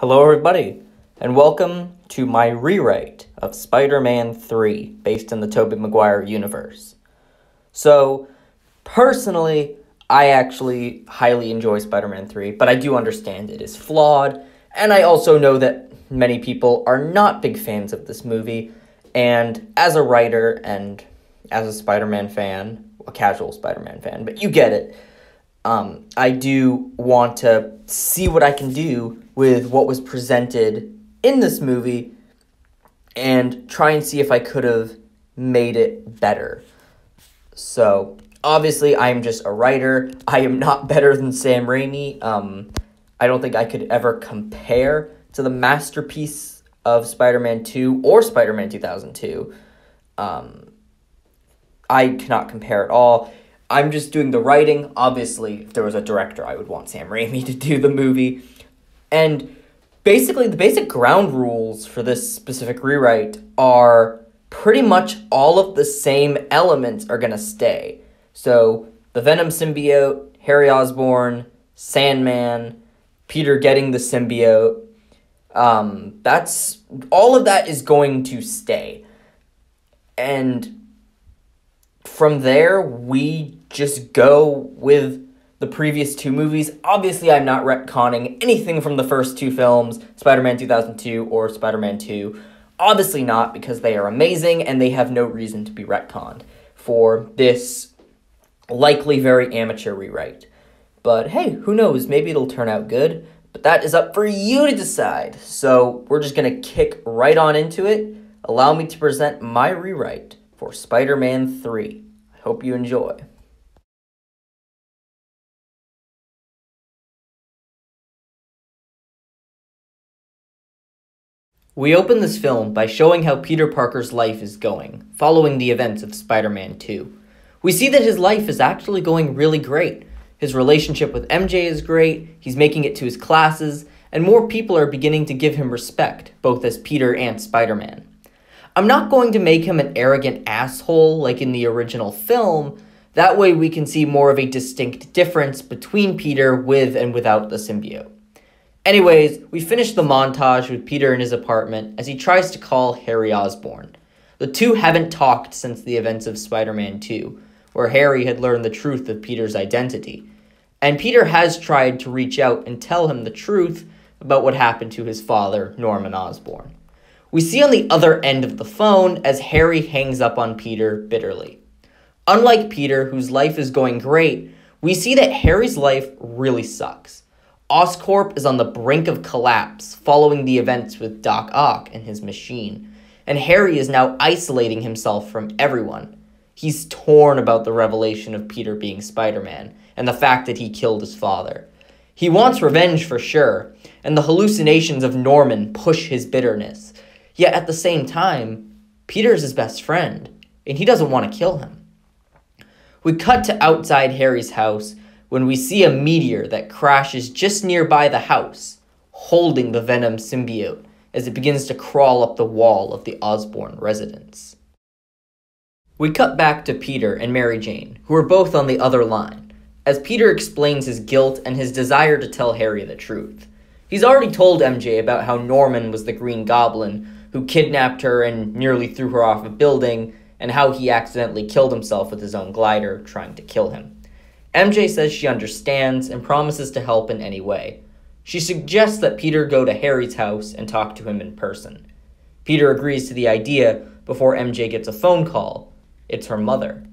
Hello everybody, and welcome to my rewrite of Spider-Man 3, based in the Tobey Maguire universe. So, personally, I actually highly enjoy Spider-Man 3, but I do understand it is flawed, and I also know that many people are not big fans of this movie, and as a writer and as a Spider-Man fan, a casual Spider-Man fan, but you get it, I do want to see what I can do with what was presented in this movie and try and see if I could have made it better. So, obviously, I'm just a writer. I am not better than Sam Raimi. I don't think I could ever compare to the masterpiece of Spider-Man 2 or Spider-Man 2002. I cannot compare at all. I'm just doing the writing. Obviously, if there was a director, I would want Sam Raimi to do the movie. And basically, the basic ground rules for this specific rewrite are pretty much all of the same elements are going to stay. So, the Venom symbiote, Harry Osborn, Sandman, Peter getting the symbiote, all of that is going to stay. And from there, we just go with the previous two movies. Obviously, I'm not retconning anything from the first two films, Spider-Man 2002 or Spider-Man 2. Obviously not, because they are amazing and they have no reason to be retconned for this likely very amateur rewrite. But hey, who knows? Maybe it'll turn out good. But that is up for you to decide. So we're just going to kick right on into it. Allow me to present my rewrite for Spider-Man 3. I hope you enjoy. We open this film by showing how Peter Parker's life is going, following the events of Spider-Man 2. We see that his life is actually going really great. His relationship with MJ is great, he's making it to his classes, and more people are beginning to give him respect, both as Peter and Spider-Man. I'm not going to make him an arrogant asshole like in the original film. That way we can see more of a distinct difference between Peter with and without the symbiote. Anyways, we finish the montage with Peter in his apartment as he tries to call Harry Osborn. The two haven't talked since the events of Spider-Man 2, where Harry had learned the truth of Peter's identity. And Peter has tried to reach out and tell him the truth about what happened to his father, Norman Osborn. We see on the other end of the phone as Harry hangs up on Peter bitterly. Unlike Peter, whose life is going great, we see that Harry's life really sucks. Oscorp is on the brink of collapse following the events with Doc Ock and his machine, and Harry is now isolating himself from everyone. He's torn about the revelation of Peter being Spider-Man and the fact that he killed his father. He wants revenge for sure, and the hallucinations of Norman push his bitterness. Yet at the same time, Peter's his best friend, and he doesn't want to kill him. We cut to outside Harry's house when we see a meteor that crashes just nearby the house, holding the Venom symbiote as it begins to crawl up the wall of the Osborn residence. We cut back to Peter and Mary Jane, who are both on the other line, as Peter explains his guilt and his desire to tell Harry the truth. He's already told MJ about how Norman was the Green Goblin who kidnapped her and nearly threw her off a building, and how he accidentally killed himself with his own glider, trying to kill him. MJ says she understands and promises to help in any way. She suggests that Peter go to Harry's house and talk to him in person. Peter agrees to the idea before MJ gets a phone call. It's her mother.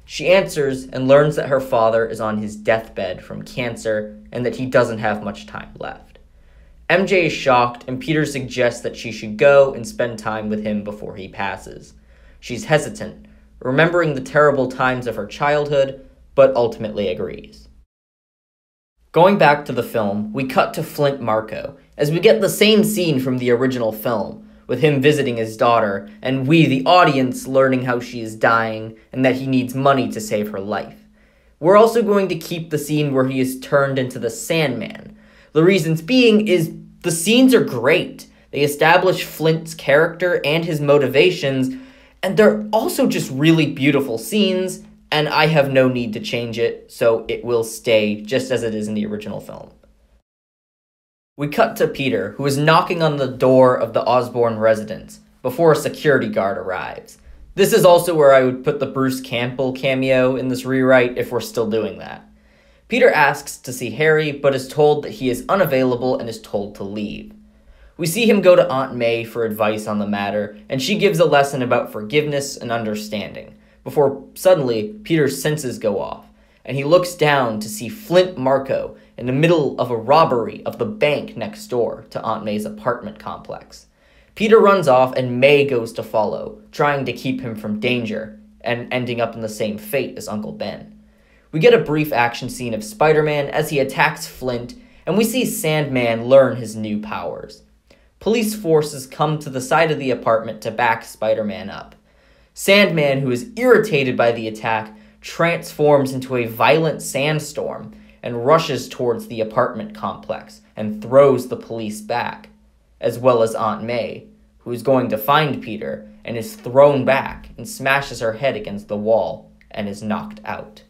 She answers and learns that her father is on his deathbed from cancer and that he doesn't have much time left. MJ is shocked, and Peter suggests that she should go and spend time with him before he passes. She's hesitant, remembering the terrible times of her childhood, but ultimately agrees. Going back to the film, we cut to Flint Marko, as we get the same scene from the original film, with him visiting his daughter, and we, the audience, learning how she is dying, and that he needs money to save her life. We're also going to keep the scene where he is turned into the Sandman. The reasons being is the scenes are great. They establish Flint's character and his motivations, and they're also just really beautiful scenes, and I have no need to change it, so it will stay just as it is in the original film. We cut to Peter, who is knocking on the door of the Osborn residence before a security guard arrives. This is also where I would put the Bruce Campbell cameo in this rewrite if we're still doing that. Peter asks to see Harry, but is told that he is unavailable and is told to leave. We see him go to Aunt May for advice on the matter, and she gives a lesson about forgiveness and understanding, before suddenly Peter's senses go off, and he looks down to see Flint Marco in the middle of a robbery of the bank next door to Aunt May's apartment complex. Peter runs off and May goes to follow, trying to keep him from danger, and ending up in the same fate as Uncle Ben. We get a brief action scene of Spider-Man as he attacks Flint, and we see Sandman learn his new powers. Police forces come to the side of the apartment to back Spider-Man up. Sandman, who is irritated by the attack, transforms into a violent sandstorm and rushes towards the apartment complex and throws the police back, as well as Aunt May, who is going to find Peter and is thrown back and smashes her head against the wall and is knocked out.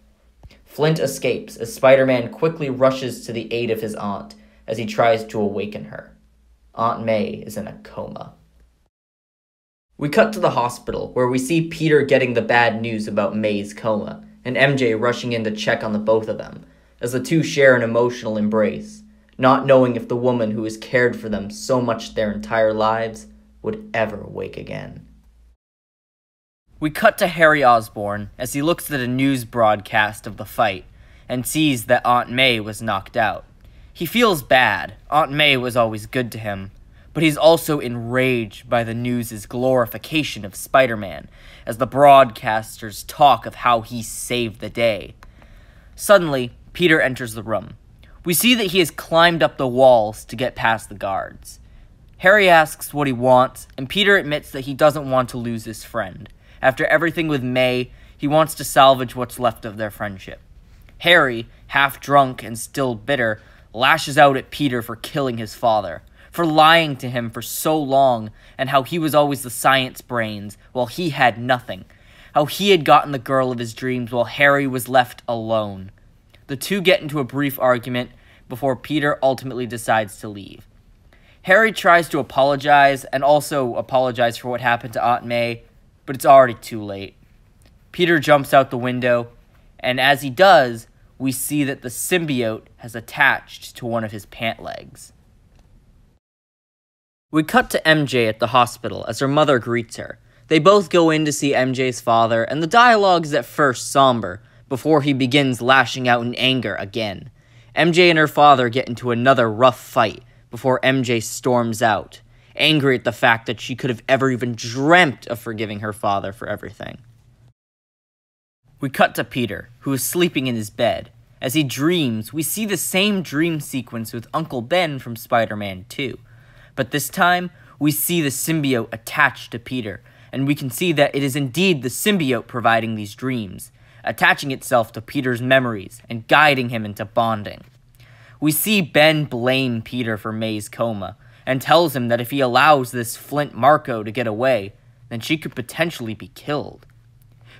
Flint escapes as Spider-Man quickly rushes to the aid of his aunt as he tries to awaken her. Aunt May is in a coma. We cut to the hospital, where we see Peter getting the bad news about May's coma, and MJ rushing in to check on the both of them, as the two share an emotional embrace, not knowing if the woman who has cared for them so much their entire lives would ever wake again. We cut to Harry Osborn as he looks at a news broadcast of the fight, and sees that Aunt May was knocked out. He feels bad. Aunt May was always good to him, but he's also enraged by the news' glorification of Spider-Man, as the broadcasters talk of how he saved the day. Suddenly, Peter enters the room. We see that he has climbed up the walls to get past the guards. Harry asks what he wants, and Peter admits that he doesn't want to lose his friend. After everything with May, he wants to salvage what's left of their friendship. Harry, half drunk and still bitter, lashes out at Peter for killing his father, for lying to him for so long, and how he was always the science brains while he had nothing, how he had gotten the girl of his dreams while Harry was left alone. The two get into a brief argument before Peter ultimately decides to leave. Harry tries to apologize, and also apologize for what happened to Aunt May, but it's already too late. Peter jumps out the window, and as he does, we see that the symbiote has attached to one of his pant legs. We cut to MJ at the hospital as her mother greets her. They both go in to see MJ's father, and the dialogue is at first somber, before he begins lashing out in anger again. MJ and her father get into another rough fight, before MJ storms out, angry at the fact that she could have ever even dreamt of forgiving her father for everything. We cut to Peter, who is sleeping in his bed. As he dreams, we see the same dream sequence with Uncle Ben from Spider-Man 2. But this time, we see the symbiote attached to Peter, and we can see that it is indeed the symbiote providing these dreams, attaching itself to Peter's memories and guiding him into bonding. We see Ben blame Peter for May's coma, and tells him that if he allows this Flint Marco to get away, then she could potentially be killed.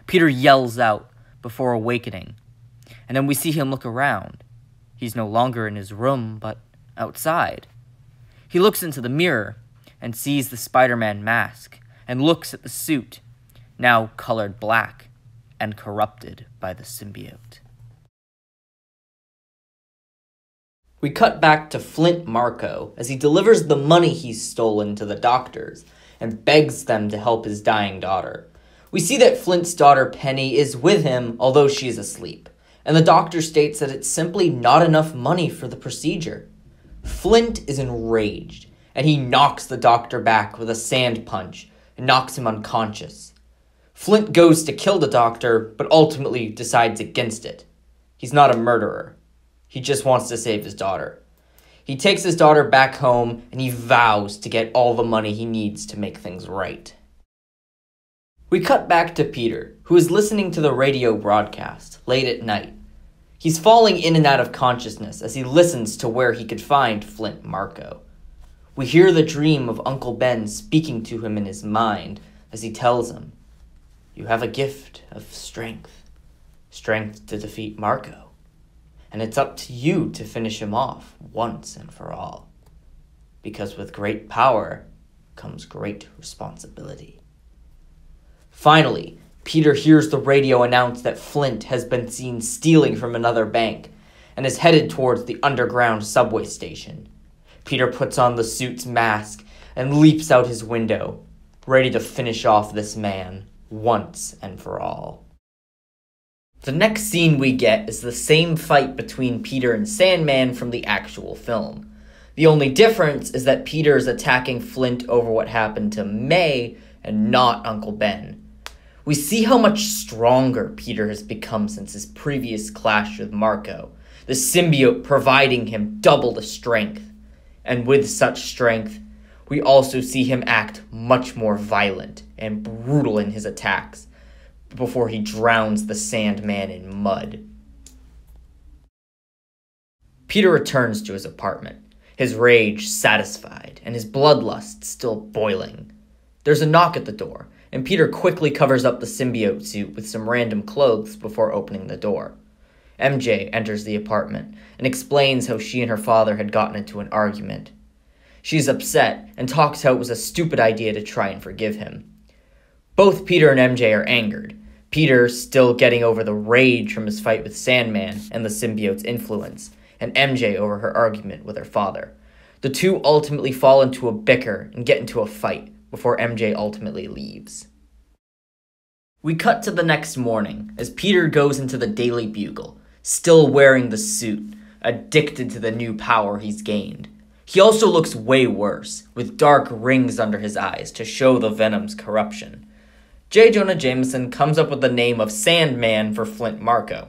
Peter yells out before awakening, and then we see him look around. He's no longer in his room, but outside. He looks into the mirror and sees the Spider-Man mask, and looks at the suit, now colored black and corrupted by the symbiote. We cut back to Flint Marco as he delivers the money he's stolen to the doctors and begs them to help his dying daughter. We see that Flint's daughter Penny is with him, although she is asleep, and the doctor states that it's simply not enough money for the procedure. Flint is enraged, and he knocks the doctor back with a sand punch and knocks him unconscious. Flint goes to kill the doctor, but ultimately decides against it. He's not a murderer. He just wants to save his daughter. He takes his daughter back home, and he vows to get all the money he needs to make things right. We cut back to Peter, who is listening to the radio broadcast late at night. He's falling in and out of consciousness as he listens to where he could find Flint Marco. We hear the dream of Uncle Ben speaking to him in his mind as he tells him, "You have a gift of strength to defeat Marco, and it's up to you to finish him off once and for all." because with great power comes great responsibility. Finally, Peter hears the radio announce that Flint has been seen stealing from another bank and is headed towards the underground subway station. Peter puts on the suit's mask and leaps out his window, ready to finish off this man once and for all. The next scene we get is the same fight between Peter and Sandman from the actual film. The only difference is that Peter is attacking Flint over what happened to May and not Uncle Ben. We see how much stronger Peter has become since his previous clash with Marco, the symbiote providing him double the strength. And with such strength, we also see him act much more violent and brutal in his attacks before he drowns the Sandman in mud. Peter returns to his apartment, his rage satisfied and his bloodlust still boiling. There's a knock at the door, and Peter quickly covers up the symbiote suit with some random clothes before opening the door. MJ enters the apartment and explains how she and her father had gotten into an argument. She's upset and talks how it was a stupid idea to try and forgive him. Both Peter and MJ are angered, Peter still getting over the rage from his fight with Sandman and the symbiote's influence, and MJ over her argument with her father. The two ultimately fall into a bicker and get into a fight before MJ ultimately leaves. We cut to the next morning as Peter goes into the Daily Bugle, still wearing the suit, addicted to the new power he's gained. He also looks way worse, with dark rings under his eyes to show the Venom's corruption. J. Jonah Jameson comes up with the name of Sandman for Flint Marko,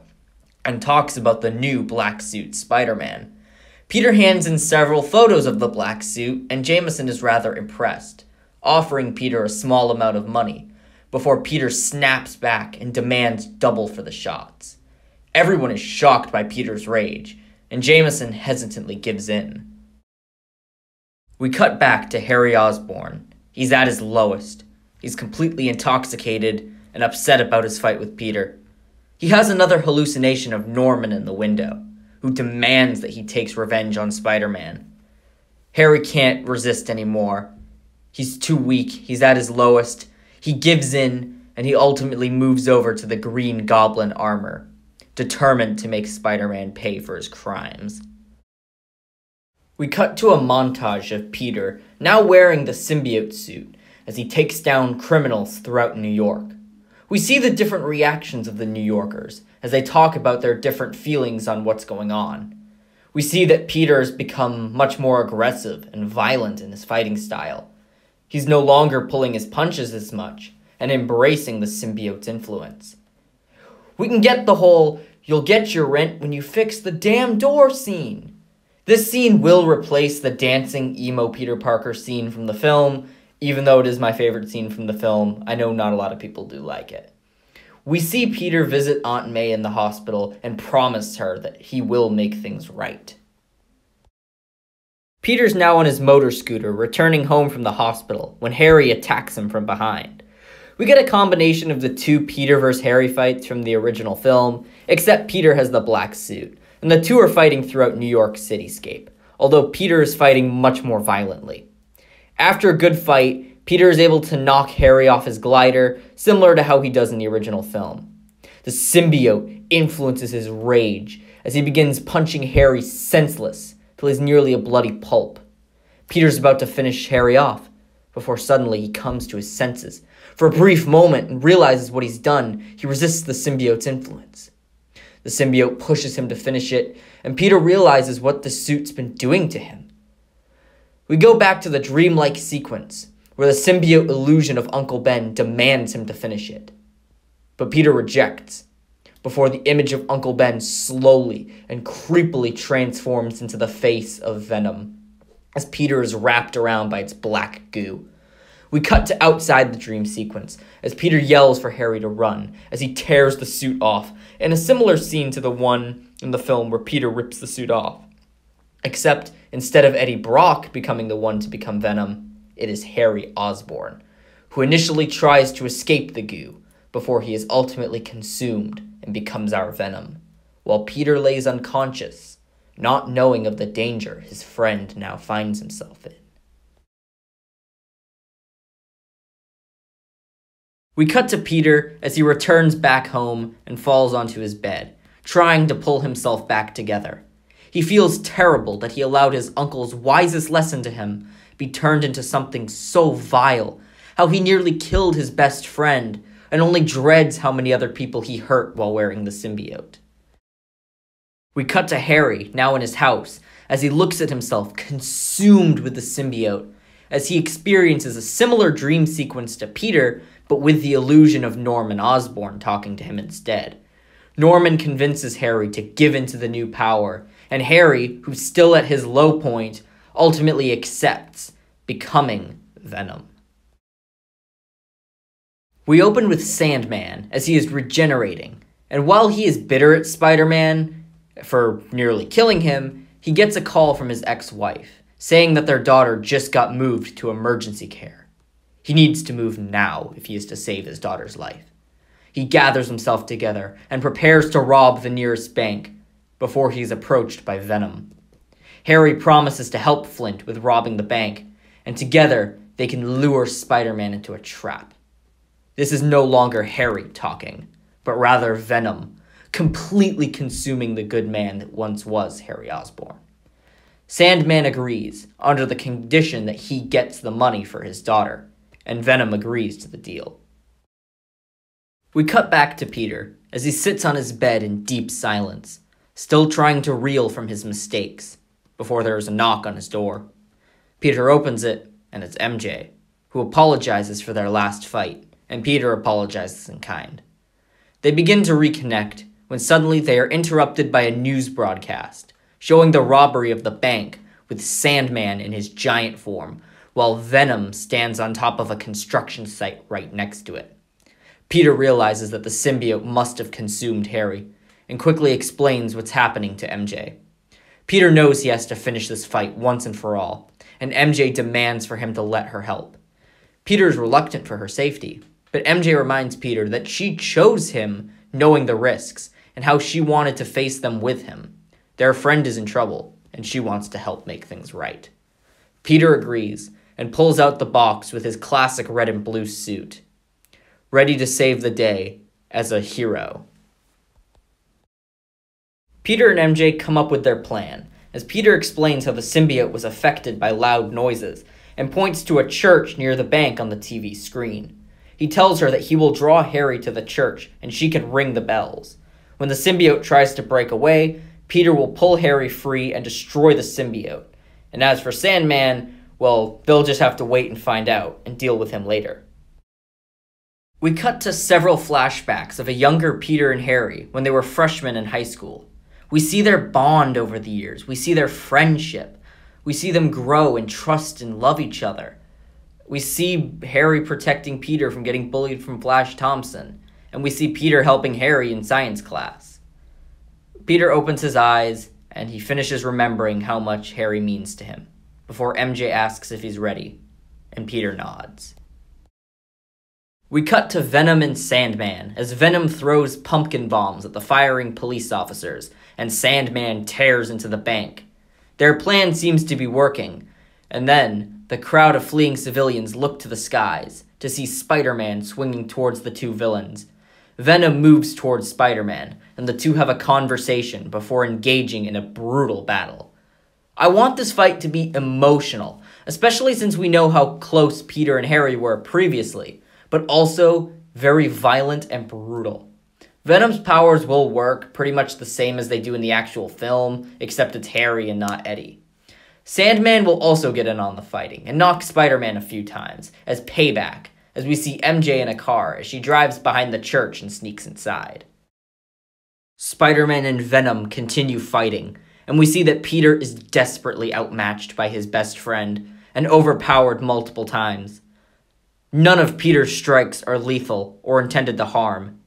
and talks about the new black suit Spider-Man. Peter hands in several photos of the black suit, and Jameson is rather impressed, offering Peter a small amount of money, before Peter snaps back and demands double for the shots. Everyone is shocked by Peter's rage, and Jameson hesitantly gives in. We cut back to Harry Osborn. He's at his lowest. He's completely intoxicated and upset about his fight with Peter. He has another hallucination of Norman in the window, who demands that he takes revenge on Spider-Man. Harry can't resist anymore. He's too weak, he's at his lowest. He gives in, and he ultimately moves over to the Green Goblin armor, determined to make Spider-Man pay for his crimes. We cut to a montage of Peter, now wearing the symbiote suit, as he takes down criminals throughout New York. We see the different reactions of the New Yorkers as they talk about their different feelings on what's going on. We see that Peter has become much more aggressive and violent in his fighting style. He's no longer pulling his punches as much and embracing the symbiote's influence. We can get the whole "you'll get your rent when you fix the damn door" scene. This scene will replace the dancing emo Peter Parker scene from the film. Even though it is my favorite scene from the film, I know not a lot of people do like it. We see Peter visit Aunt May in the hospital and promise her that he will make things right. Peter's now on his motor scooter, returning home from the hospital, when Harry attacks him from behind. We get a combination of the two Peter vs. Harry fights from the original film, except Peter has the black suit, and the two are fighting throughout New York cityscape, although Peter is fighting much more violently. After a good fight, Peter is able to knock Harry off his glider, similar to how he does in the original film. The symbiote influences his rage as he begins punching Harry senseless till he's nearly a bloody pulp. Peter's about to finish Harry off, before suddenly he comes to his senses. For a brief moment and realizes what he's done, he resists the symbiote's influence. The symbiote pushes him to finish it, and Peter realizes what the suit's been doing to him. We go back to the dreamlike sequence, where the symbiote illusion of Uncle Ben demands him to finish it. But Peter rejects, before the image of Uncle Ben slowly and creepily transforms into the face of Venom, as Peter is wrapped around by its black goo. We cut to outside the dream sequence, as Peter yells for Harry to run, as he tears the suit off, in a similar scene to the one in the film where Peter rips the suit off. Except, instead of Eddie Brock becoming the one to become Venom, it is Harry Osborn, who initially tries to escape the goo, before he is ultimately consumed and becomes our Venom, while Peter lays unconscious, not knowing of the danger his friend now finds himself in. We cut to Peter as he returns back home and falls onto his bed, trying to pull himself back together. He feels terrible that he allowed his uncle's wisest lesson to him be turned into something so vile, how he nearly killed his best friend, and only dreads how many other people he hurt while wearing the symbiote. We cut to Harry, now in his house, as he looks at himself consumed with the symbiote, as he experiences a similar dream sequence to Peter, but with the illusion of Norman Osborn talking to him instead. Norman convinces Harry to give in to the new power, and Harry, who's still at his low point, ultimately accepts, becoming Venom. We open with Sandman as he is regenerating, and while he is bitter at Spider-Man for nearly killing him, he gets a call from his ex-wife, saying that their daughter just got moved to emergency care. He needs to move now if he is to save his daughter's life. He gathers himself together and prepares to rob the nearest bank before he is approached by Venom. Harry promises to help Flint with robbing the bank, and together they can lure Spider-Man into a trap. This is no longer Harry talking, but rather Venom, completely consuming the good man that once was Harry Osborn. Sandman agrees, under the condition that he gets the money for his daughter, and Venom agrees to the deal. We cut back to Peter, as he sits on his bed in deep silence, still trying to reel from his mistakes, before there is a knock on his door. Peter opens it, and it's MJ, who apologizes for their last fight, and Peter apologizes in kind. They begin to reconnect, when suddenly they are interrupted by a news broadcast, showing the robbery of the bank with Sandman in his giant form, while Venom stands on top of a construction site right next to it. Peter realizes that the symbiote must have consumed Harry, and quickly explains what's happening to MJ. Peter knows he has to finish this fight once and for all, and MJ demands for him to let her help. Peter is reluctant for her safety, but MJ reminds Peter that she chose him knowing the risks, and how she wanted to face them with him. Their friend is in trouble, and she wants to help make things right. Peter agrees, and pulls out the box with his classic red and blue suit, ready to save the day as a hero. Peter and MJ come up with their plan, as Peter explains how the symbiote was affected by loud noises, and points to a church near the bank on the TV screen. He tells her that he will draw Harry to the church, and she can ring the bells. When the symbiote tries to break away, Peter will pull Harry free and destroy the symbiote. And as for Sandman, well, they'll just have to wait and find out, and deal with him later. We cut to several flashbacks of a younger Peter and Harry when they were freshmen in high school. We see their bond over the years. We see their friendship. We see them grow and trust and love each other. We see Harry protecting Peter from getting bullied from Flash Thompson. And we see Peter helping Harry in science class. Peter opens his eyes, and he finishes remembering how much Harry means to him, before MJ asks if he's ready, and Peter nods. We cut to Venom and Sandman, as Venom throws pumpkin bombs at the firing police officers, and Sandman tears into the bank. Their plan seems to be working, and then the crowd of fleeing civilians look to the skies to see Spider-Man swinging towards the two villains. Venom moves towards Spider-Man, and the two have a conversation before engaging in a brutal battle. I want this fight to be emotional, especially since we know how close Peter and Harry were previously, but also very violent and brutal. Venom's powers will work pretty much the same as they do in the actual film, except it's Harry and not Eddie. Sandman will also get in on the fighting, and knock Spider-Man a few times, as payback, as we see MJ in a car as she drives behind the church and sneaks inside. Spider-Man and Venom continue fighting, and we see that Peter is desperately outmatched by his best friend, and overpowered multiple times. None of Peter's strikes are lethal or intended to harm,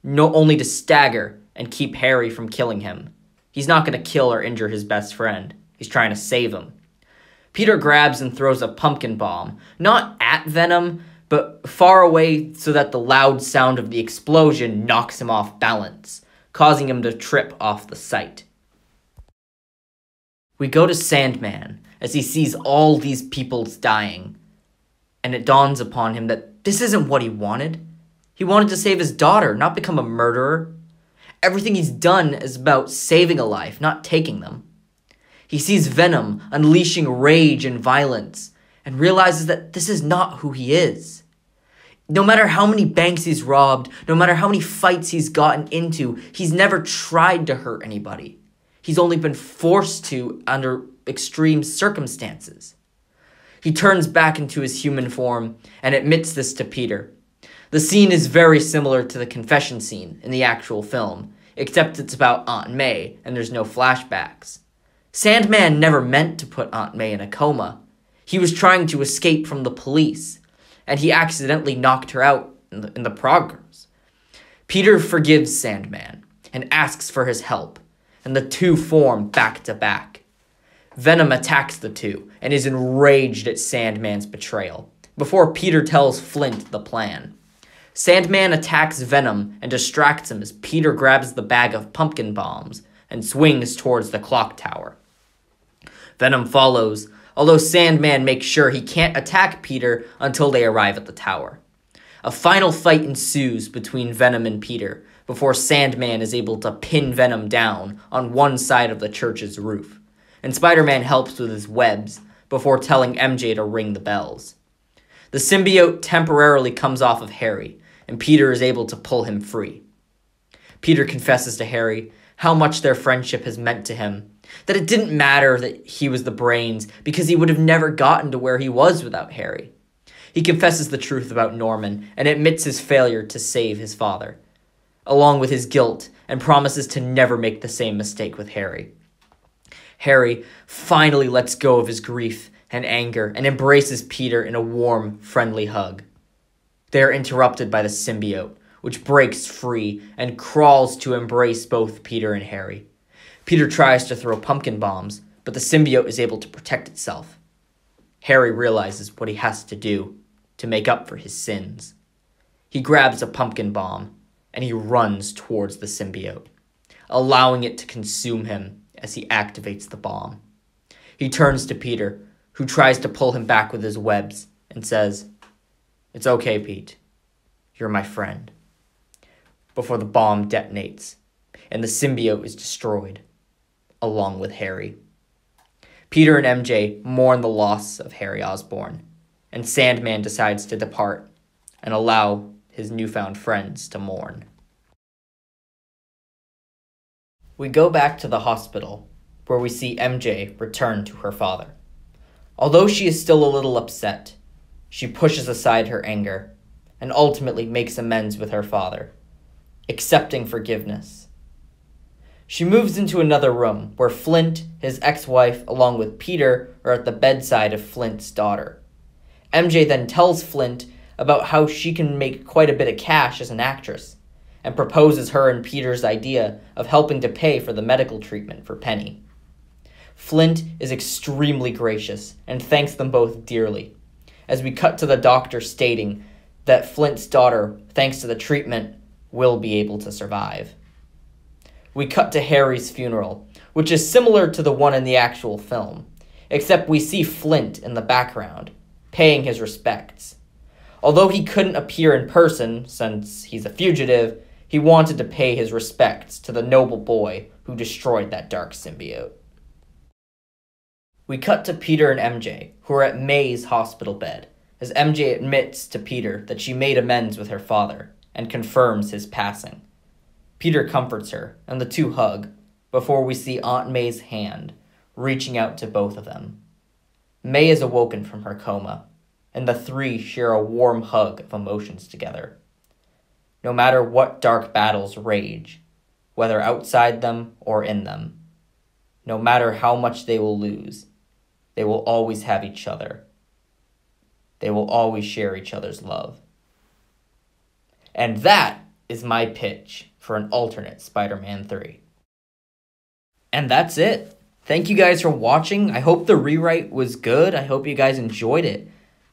only to stagger and keep Harry from killing him. He's not going to kill or injure his best friend. He's trying to save him. Peter grabs and throws a pumpkin bomb, not at Venom, but far away so that the loud sound of the explosion knocks him off balance, causing him to trip off the site. We go to Sandman as he sees all these people dying, and it dawns upon him that this isn't what he wanted. He wanted to save his daughter, not become a murderer. Everything he's done is about saving a life, not taking them. He sees Venom unleashing rage and violence, and realizes that this is not who he is. No matter how many banks he's robbed, no matter how many fights he's gotten into, he's never tried to hurt anybody. He's only been forced to under extreme circumstances. He turns back into his human form and admits this to Peter. The scene is very similar to the confession scene in the actual film, except it's about Aunt May and there's no flashbacks. Sandman never meant to put Aunt May in a coma. He was trying to escape from the police, and he accidentally knocked her out in the progress. Peter forgives Sandman and asks for his help, and the two form back to back. Venom attacks the two and is enraged at Sandman's betrayal, before Peter tells Flint the plan. Sandman attacks Venom and distracts him as Peter grabs the bag of pumpkin bombs and swings towards the clock tower. Venom follows, although Sandman makes sure he can't attack Peter until they arrive at the tower. A final fight ensues between Venom and Peter before Sandman is able to pin Venom down on one side of the church's roof, and Spider-Man helps with his webs before telling MJ to ring the bells. The symbiote temporarily comes off of Harry, and Peter is able to pull him free. Peter confesses to Harry how much their friendship has meant to him, that it didn't matter that he was the brains because he would have never gotten to where he was without Harry. He confesses the truth about Norman and admits his failure to save his father, along with his guilt, and promises to never make the same mistake with Harry. Harry finally lets go of his grief and anger and embraces Peter in a warm, friendly hug. They are interrupted by the symbiote, which breaks free and crawls to embrace both Peter and Harry. Peter tries to throw pumpkin bombs, but the symbiote is able to protect itself. Harry realizes what he has to do to make up for his sins. He grabs a pumpkin bomb, and he runs towards the symbiote, allowing it to consume him as he activates the bomb. He turns to Peter, who tries to pull him back with his webs, and says, "It's okay, Pete. You're my friend," before the bomb detonates, and the symbiote is destroyed, along with Harry. Peter and MJ mourn the loss of Harry Osborn, and Sandman decides to depart and allow his newfound friends to mourn. We go back to the hospital, where we see MJ return to her father. Although she is still a little upset, she pushes aside her anger and ultimately makes amends with her father, accepting forgiveness. She moves into another room where Flint, his ex-wife, along with Peter, are at the bedside of Flint's daughter. MJ then tells Flint about how she can make quite a bit of cash as an actress, and proposes her and Peter's idea of helping to pay for the medical treatment for Penny. Flint is extremely gracious and thanks them both dearly, as we cut to the doctor stating that Flint's daughter, thanks to the treatment, will be able to survive. We cut to Harry's funeral, which is similar to the one in the actual film, except we see Flint in the background, paying his respects. Although he couldn't appear in person, since he's a fugitive, he wanted to pay his respects to the noble boy who destroyed that dark symbiote. We cut to Peter and MJ, who are at May's hospital bed, as MJ admits to Peter that she made amends with her father, and confirms his passing. Peter comforts her, and the two hug, before we see Aunt May's hand, reaching out to both of them. May is awoken from her coma, and the three share a warm hug of emotions together. No matter what dark battles rage, whether outside them or in them, no matter how much they will lose, they will always have each other. They will always share each other's love. And that is my pitch for an alternate Spider-Man 3. And that's it. Thank you guys for watching. I hope the rewrite was good. I hope you guys enjoyed it.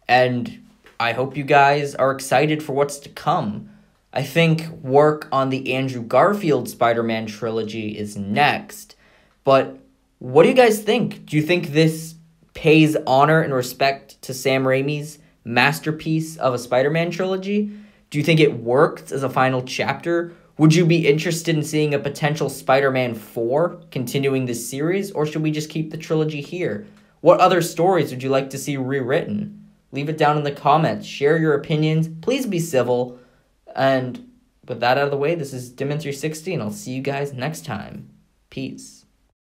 And I hope you guys are excited for what's to come. I think work on the Andrew Garfield Spider-Man trilogy is next. But what do you guys think? Do you think this pays honor and respect to Sam Raimi's masterpiece of a Spider-Man trilogy? Do you think it worked as a final chapter? Would you be interested in seeing a potential Spider-Man 4 continuing this series, or should we just keep the trilogy here? What other stories would you like to see rewritten? Leave it down in the comments. Share your opinions. Please be civil. And with that out of the way, this is Dimon360, and I'll see you guys next time. Peace.